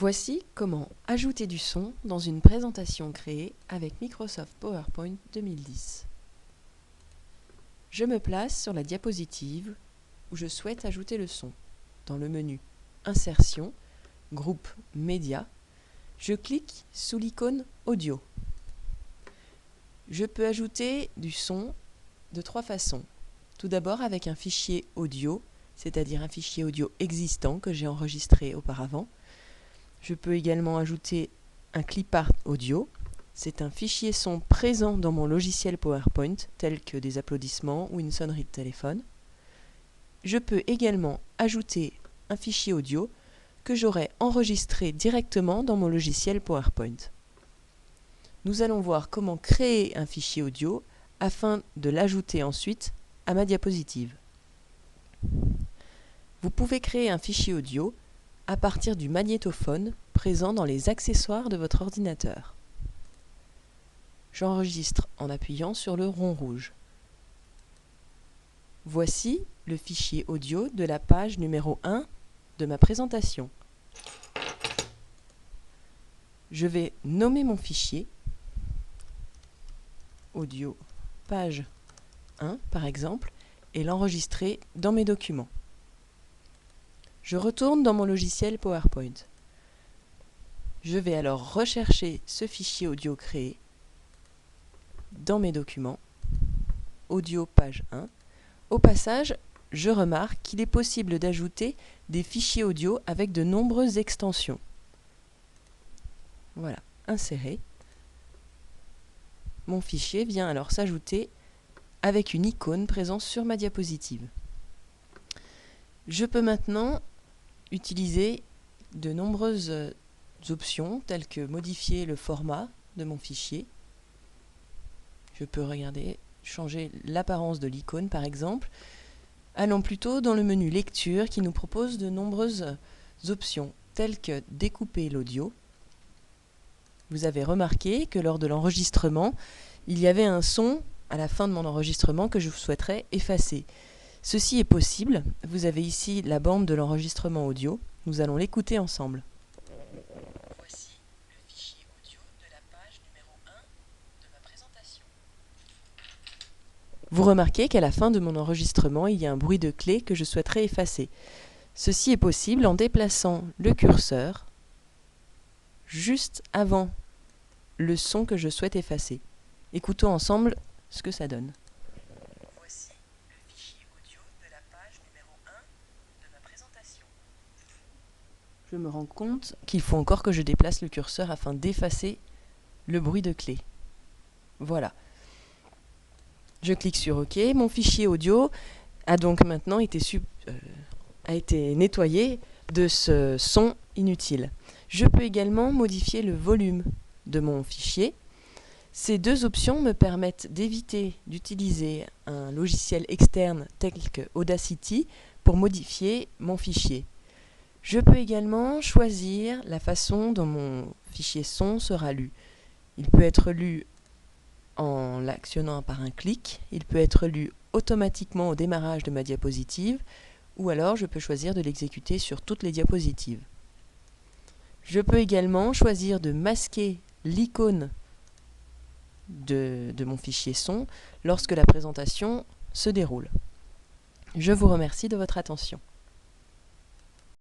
Voici comment ajouter du son dans une présentation créée avec Microsoft PowerPoint 2010. Je me place sur la diapositive où je souhaite ajouter le son. Dans le menu Insertion, Groupe Média, je clique sous l'icône Audio. Je peux ajouter du son de trois façons. Tout d'abord avec un fichier audio, c'est-à-dire un fichier audio existant que j'ai enregistré auparavant. Je peux également ajouter un clipart audio. C'est un fichier son présent dans mon logiciel PowerPoint, tel que des applaudissements ou une sonnerie de téléphone. Je peux également ajouter un fichier audio que j'aurai enregistré directement dans mon logiciel PowerPoint. Nous allons voir comment créer un fichier audio afin de l'ajouter ensuite à ma diapositive. Vous pouvez créer un fichier audio à partir du magnétophone présent dans les accessoires de votre ordinateur. J'enregistre en appuyant sur le rond rouge. Voici le fichier audio de la page numéro 1 de ma présentation. Je vais nommer mon fichier audio page 1 par exemple et l'enregistrer dans mes documents. Je retourne dans mon logiciel PowerPoint. Je vais alors rechercher ce fichier audio créé dans mes documents, audio page 1. Au passage, je remarque qu'il est possible d'ajouter des fichiers audio avec de nombreuses extensions. Voilà, insérer. Mon fichier vient alors s'ajouter avec une icône présente sur ma diapositive. Je peux maintenant utiliser de nombreuses options telles que modifier le format de mon fichier. Je peux changer l'apparence de l'icône par exemple. Allons plutôt dans le menu lecture qui nous propose de nombreuses options telles que découper l'audio. Vous avez remarqué que lors de l'enregistrement, il y avait un son à la fin de mon enregistrement que je souhaiterais effacer. Ceci est possible. Vous avez ici la bande de l'enregistrement audio. Nous allons l'écouter ensemble. Voici le fichier audio de la page numéro 1 de ma présentation. Vous remarquez qu'à la fin de mon enregistrement, il y a un bruit de clé que je souhaiterais effacer. Ceci est possible en déplaçant le curseur juste avant le son que je souhaite effacer. Écoutons ensemble ce que ça donne. Voici le fichier audio de la page numéro 1 de ma présentation. Je me rends compte qu'il faut encore que je déplace le curseur afin d'effacer le bruit de clé. Voilà. Je clique sur OK. Mon fichier audio a donc maintenant été nettoyé de ce son inutile. Je peux également modifier le volume de mon fichier. Ces deux options me permettent d'éviter d'utiliser un logiciel externe tel que Audacity pour modifier mon fichier. Je peux également choisir la façon dont mon fichier son sera lu. Il peut être lu en l'actionnant par un clic, il peut être lu automatiquement au démarrage de ma diapositive, ou alors je peux choisir de l'exécuter sur toutes les diapositives. Je peux également choisir de masquer l'icône de mon fichier son lorsque la présentation se déroule. Je vous remercie de votre attention.